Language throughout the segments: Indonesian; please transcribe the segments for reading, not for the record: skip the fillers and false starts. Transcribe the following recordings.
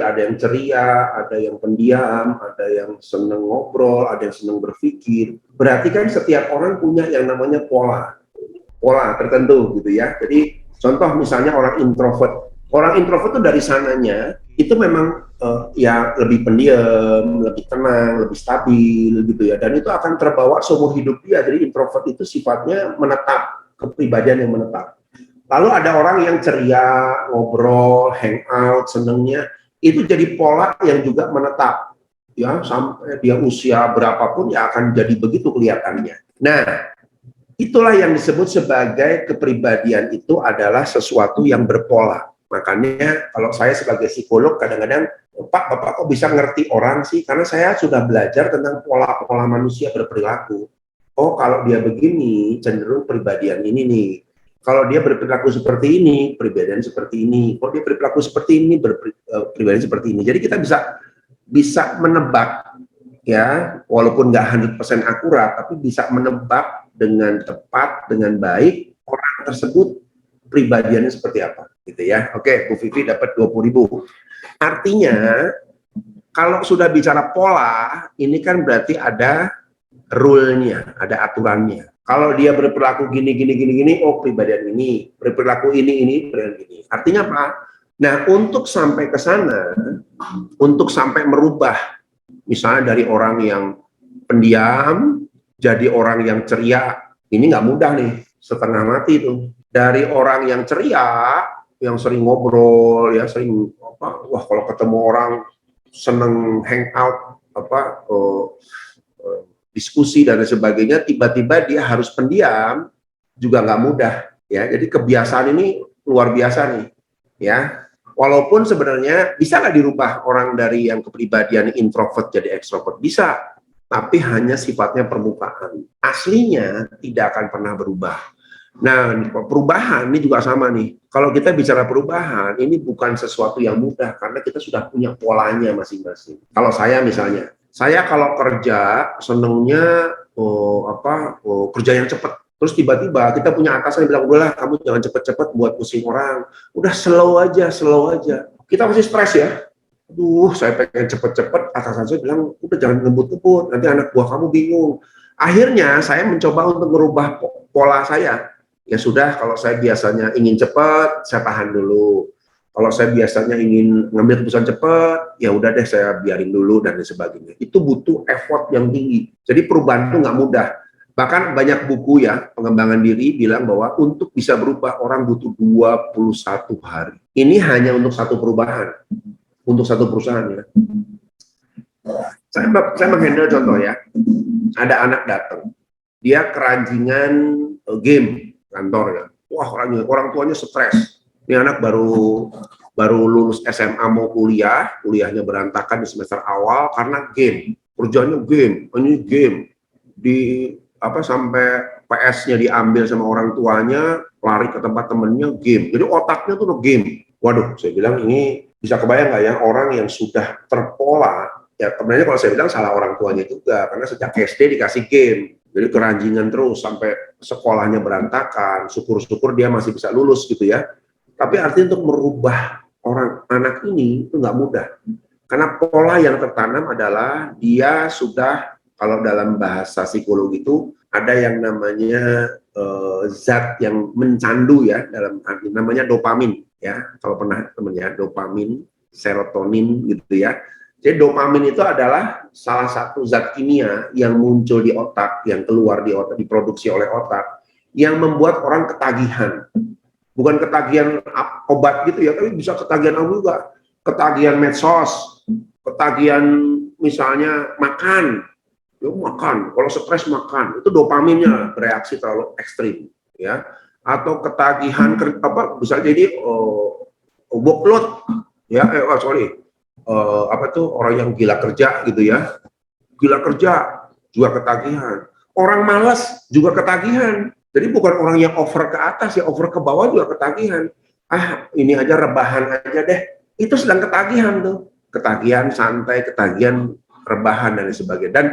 tadi ada yang ceria, ada yang pendiam, ada yang seneng ngobrol, ada yang seneng berpikir. Berarti kan setiap orang punya yang namanya pola tertentu gitu ya. Jadi contoh misalnya orang introvert. Orang introvert itu dari sananya itu memang ya lebih pendiam, lebih tenang, lebih stabil gitu ya. Dan itu akan terbawa seumur hidup dia. Jadi introvert itu sifatnya menetap, kepribadian yang menetap. Lalu ada orang yang ceria, ngobrol, hangout, senengnya itu jadi pola yang juga menetap. Ya, sampai dia usia berapapun ya akan jadi begitu kelihatannya. Nah, itulah yang disebut sebagai kepribadian itu adalah sesuatu yang berpola. Makanya kalau saya sebagai psikolog kadang-kadang, Pak, Bapak kok bisa ngerti orang sih? Karena saya sudah belajar tentang pola-pola manusia berperilaku. Oh, kalau dia begini, cenderung kepribadian ini nih. Kalau dia berperilaku seperti ini, pribadian seperti ini. Kalau dia berperilaku seperti ini, pribadian seperti ini. Jadi kita bisa menebak, ya, walaupun nggak 100% akurat, tapi bisa menebak dengan tepat, dengan baik orang tersebut pribadiannya seperti apa, gitu ya. Oke, Bu Vivi dapat 20.000. Artinya kalau sudah bicara pola, ini kan berarti ada rule-nya, ada aturannya. Kalau dia berperilaku gini, oh pribadian ini, berperilaku ini, pribadian ini. Artinya apa? Nah, untuk sampai ke sana, untuk sampai merubah, misalnya dari orang yang pendiam, jadi orang yang ceria, ini nggak mudah nih, setengah mati itu. Dari orang yang ceria, yang sering ngobrol, ya sering apa, wah kalau ketemu orang seneng hangout, apa, diskusi dan sebagainya, tiba-tiba dia harus pendiam, juga nggak mudah, ya. Jadi kebiasaan ini luar biasa nih, ya. Walaupun sebenarnya bisa nggak dirubah orang dari yang kepribadian introvert jadi extrovert? Bisa, tapi hanya sifatnya permukaan. Aslinya tidak akan pernah berubah. Nah, perubahan ini juga sama nih. Kalau kita bicara perubahan, ini bukan sesuatu yang mudah karena kita sudah punya polanya masing-masing. Kalau saya misalnya, saya kalau kerja senengnya kerja yang cepat. Terus tiba-tiba kita punya atasan yang bilang, udahlah kamu jangan cepet-cepet buat pusing orang. Udah slow aja. Kita masih stres ya. Aduh, saya pengen cepet-cepet, atasan saya bilang, udah jangan ngebut-ngebut, nanti anak buah kamu bingung. Akhirnya saya mencoba untuk merubah pola saya. Ya sudah, kalau saya biasanya ingin cepat, saya tahan dulu. Kalau saya biasanya ingin ngambil keputusan cepat, ya udah deh saya biarin dulu dan sebagainya. Itu butuh effort yang tinggi. Jadi perubahan itu nggak mudah. Bahkan banyak buku ya, pengembangan diri bilang bahwa untuk bisa berubah orang butuh 21 hari. Ini hanya untuk satu perubahan, untuk satu perusahaan ya. Saya menghandle contoh ya, ada anak datang, dia keranjingan game kantor ya. Wah, orang tuanya stres. Ini anak baru lulus SMA mau kuliahnya berantakan di semester awal karena game. Kerjanya game, ini game. Sampai PS-nya diambil sama orang tuanya, lari ke tempat temennya, game. Jadi otaknya tuh game. Waduh, saya bilang ini bisa kebayang nggak ya orang yang sudah terpola. Ya sebenarnya kalau saya bilang salah orang tuanya juga, karena sejak SD dikasih game. Jadi keranjingan terus sampai sekolahnya berantakan, syukur-syukur dia masih bisa lulus gitu ya. Tapi artinya untuk merubah anak ini itu nggak mudah. Karena pola yang tertanam adalah dia sudah, kalau dalam bahasa psikologi itu ada yang namanya zat yang mencandu ya, dalam arti namanya dopamin ya. Kalau pernah temennya dopamin, serotonin gitu ya. Jadi dopamin itu adalah salah satu zat kimia yang muncul di otak, yang keluar di otak, diproduksi oleh otak, yang membuat orang ketagihan. Bukan ketagihan obat gitu ya, tapi bisa ketagihan apa juga. Ketagihan medsos, ketagihan misalnya makan. Makan, kalau stres makan, itu dopaminnya bereaksi terlalu ekstrim, ya. Atau ketagihan bisa jadi workload, ya. Orang yang gila kerja gitu ya, gila kerja juga ketagihan. Orang malas juga ketagihan. Jadi bukan orang yang over ke atas ya, over ke bawah juga ketagihan. Ini aja rebahan aja deh. Itu sedang ketagihan tuh, ketagihan santai, ketagihan rebahan dan sebagainya. Dan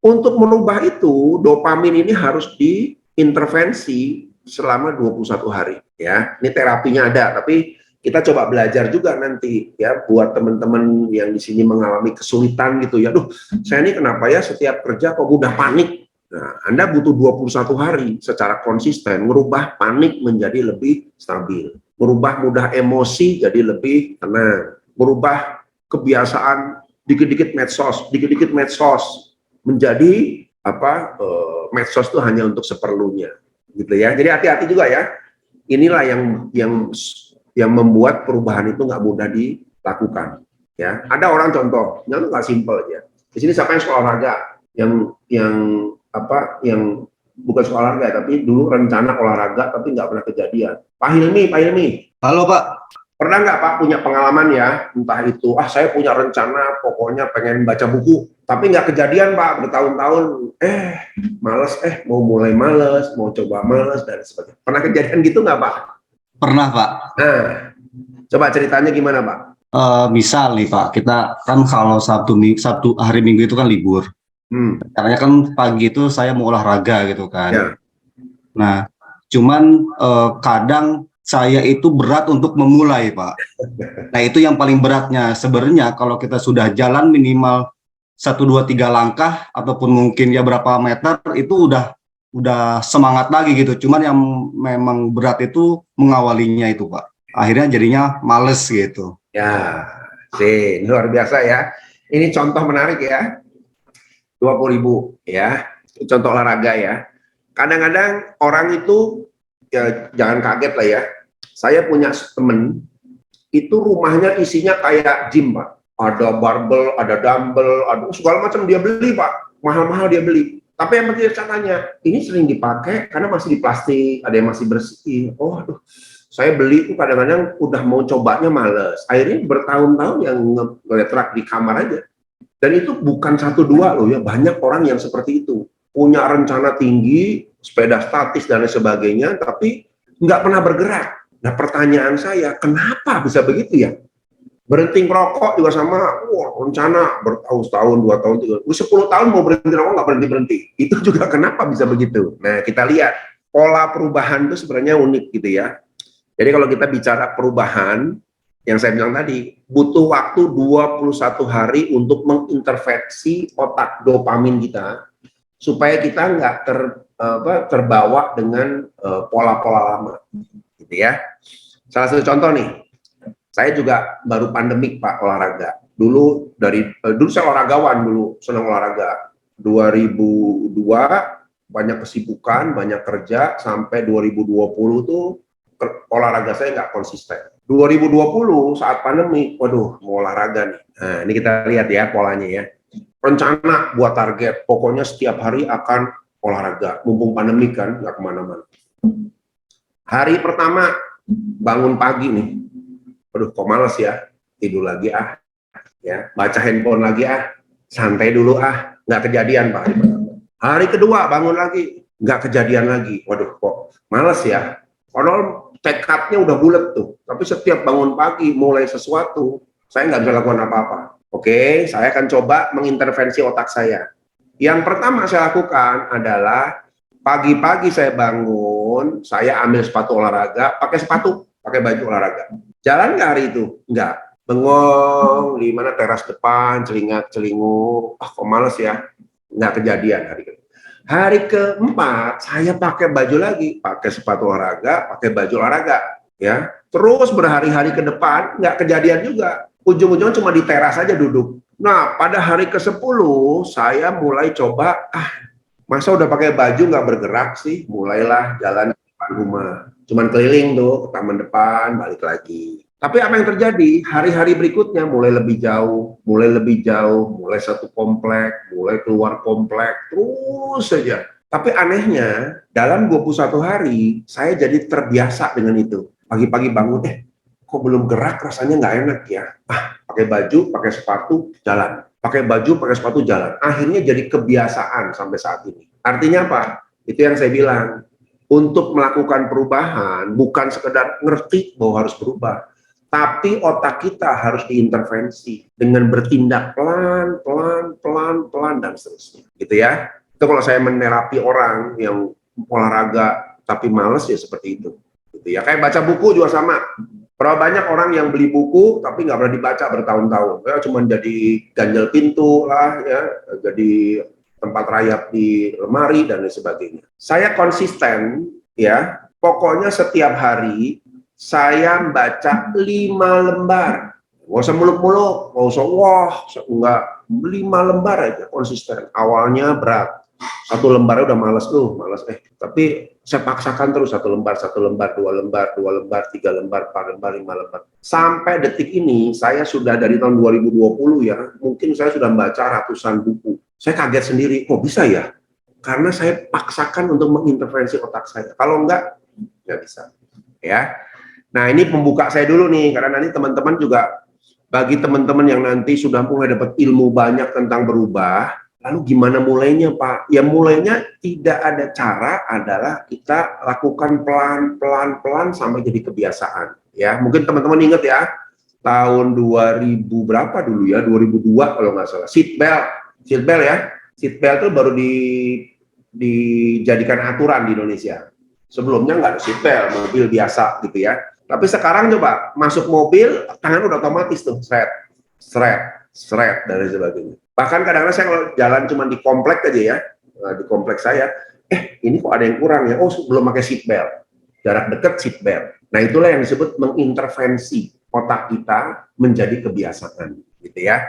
untuk merubah itu, dopamin ini harus diintervensi selama 21 hari. Ya, ini terapinya ada, tapi Kita coba belajar juga nanti ya buat teman-teman yang di sini mengalami kesulitan gitu ya. Duh, saya ini kenapa ya setiap kerja kok mudah panik. Nah, Anda butuh 21 hari secara konsisten merubah panik menjadi lebih stabil. Merubah mudah emosi jadi lebih tenang. Merubah kebiasaan dikit-dikit medsos menjadi medsos itu hanya untuk seperlunya gitu ya. Jadi hati-hati juga ya. Inilah yang membuat perubahan itu nggak mudah dilakukan. Ya, ada orang contoh, yang nggak simpel aja. Di sini siapa yang sekolah olahraga, yang bukan sekolah olahraga, tapi dulu rencana olahraga tapi nggak pernah kejadian. Pak Hilmi. Halo Pak. Pernah nggak Pak punya pengalaman ya, entah itu, saya punya rencana, pokoknya pengen baca buku, tapi nggak kejadian Pak, bertahun-tahun, males, mau mulai males, mau coba males, dan sebagainya. Pernah kejadian gitu nggak Pak? Pernah Pak. Nah, coba ceritanya gimana Pak? Misal nih Pak, kita kan kalau Sabtu hari Minggu itu kan libur. Karena kan pagi itu saya mau olahraga gitu kan. Ya. Nah, cuman kadang saya itu berat untuk memulai Pak. Nah itu yang paling beratnya. Sebenarnya kalau kita sudah jalan minimal 1, 2, 3 langkah ataupun mungkin ya berapa meter itu udah semangat lagi gitu. Cuman yang memang berat itu mengawalinya itu Pak. Akhirnya jadinya males gitu. Ya, luar biasa ya. Ini contoh menarik ya. 20.000 ya. Contoh olahraga ya. Kadang-kadang orang itu ya jangan kaget lah ya. Saya punya temen itu rumahnya isinya kayak gym Pak. Ada barbel, ada dumbbell, ada segala macam dia beli Pak. Mahal-mahal dia beli. Tapi yang penting caranya, ini sering dipakai karena masih di plastik, ada yang masih bersih. Oh, aduh, saya beli itu kadang-kadang udah mau cobanya males. Akhirnya bertahun-tahun yang ngeletrak di kamar aja. Dan itu bukan 1, 2 loh ya, banyak orang yang seperti itu. Punya rencana tinggi, sepeda statis dan lain sebagainya, tapi nggak pernah bergerak. Nah pertanyaan saya, kenapa bisa begitu ya? Berhenti merokok juga sama, rencana bertahun-tahun, 2 tahun, 3 tahun, 10 tahun mau berhenti rokok nggak berhenti-berhenti. Itu juga kenapa bisa begitu? Nah kita lihat, pola perubahan itu sebenarnya unik gitu ya. Jadi kalau kita bicara perubahan, yang saya bilang tadi, butuh waktu 21 hari untuk mengintervensi otak dopamin kita, supaya kita nggak terbawa dengan pola-pola lama. Gitu ya. Salah satu contoh nih, saya juga baru pandemik Pak olahraga. Dulu saya olahragawan dulu, senang olahraga. 2002 banyak kesibukan, banyak kerja, sampai 2020 tuh olahraga saya nggak konsisten. 2020 saat pandemi, waduh mau olahraga nih. Nah ini kita lihat ya polanya ya. Rencana buat target, pokoknya setiap hari akan olahraga. Mumpung pandemi kan, nggak kemana-mana. Hari pertama bangun pagi nih, aduh kok males ya, tidur lagi ya, baca handphone lagi santai dulu nggak kejadian Pak. Hari kedua bangun lagi, nggak kejadian lagi, waduh kok males ya, padahal tekadnya udah bulat tuh, tapi setiap bangun pagi mulai sesuatu, saya nggak bisa lakukan apa-apa. Oke, saya akan coba mengintervensi otak saya. Yang pertama saya lakukan adalah pagi-pagi saya bangun, saya ambil sepatu olahraga, pakai baju olahraga. Jalan nggak hari itu? Nggak. Bengong di mana teras depan, celingak-celinguk, kok males ya? Nggak kejadian hari itu. Hari keempat saya pakai baju lagi, pakai sepatu olahraga, pakai baju olahraga, ya. Terus berhari-hari ke depan nggak kejadian juga. Ujung-ujungnya cuma di teras aja duduk. Nah, pada hari ke-10 saya mulai coba, masa udah pakai baju nggak bergerak sih? Mulailah jalan ke depan rumah. Cuman keliling tuh ke taman depan, balik lagi. Tapi apa yang terjadi? Hari-hari berikutnya mulai lebih jauh, mulai satu komplek, mulai keluar komplek, terus saja. Tapi anehnya, dalam 21 hari, saya jadi terbiasa dengan itu. Pagi-pagi bangun, kok belum gerak, rasanya nggak enak ya. Pakai baju, pakai sepatu, jalan. Pakai baju, pakai sepatu, jalan. Akhirnya jadi kebiasaan sampai saat ini. Artinya apa? Itu yang saya bilang. Untuk melakukan perubahan, bukan sekedar ngerti bahwa harus berubah. Tapi otak kita harus diintervensi dengan bertindak pelan, dan seterusnya. Gitu ya. Itu kalau saya menerapi orang yang olahraga tapi males ya seperti itu. Gitu ya. Kayak baca buku juga sama. Berapa banyak orang yang beli buku tapi nggak pernah dibaca bertahun-tahun, ya cuma jadi ganjel pintu lah, ya, jadi tempat rayap di lemari dan lain sebagainya. Saya konsisten, ya, pokoknya setiap hari saya baca 5 lembar. Nggak usah muluk-muluk, nggak usah wah, enggak, 5 lembar aja konsisten. Awalnya berat. 1 lembar udah males tuh, tapi saya paksakan terus 1 lembar, 2 lembar, 3 lembar, 4 lembar, 5 lembar. Sampai detik ini, saya sudah dari tahun 2020 ya, mungkin saya sudah membaca ratusan buku. Saya kaget sendiri, kok bisa ya? Karena saya paksakan untuk mengintervensi otak saya. Kalau enggak, nggak bisa. Ya. Nah, ini pembuka saya dulu nih, karena nanti teman-teman juga, bagi teman-teman yang nanti sudah mulai dapat ilmu banyak tentang berubah, lalu gimana mulainya, Pak? Ya mulainya tidak ada cara, adalah kita lakukan pelan-pelan sampai jadi kebiasaan. Ya, mungkin teman-teman ingat ya, tahun 2000 berapa dulu ya, 2002 kalau nggak salah, seatbelt ya, seatbelt itu baru dijadikan aturan di Indonesia. Sebelumnya nggak ada seatbelt, mobil biasa gitu ya. Tapi sekarang coba masuk mobil, tangan udah otomatis tuh, seret, dan sebagainya. Bahkan kadang-kadang saya kalau jalan cuma di komplek aja ya, di komplek saya, ini kok ada yang kurang ya, oh belum pakai seatbelt, jarak dekat seatbelt. Nah itulah yang disebut mengintervensi otak kita menjadi kebiasaan, gitu ya.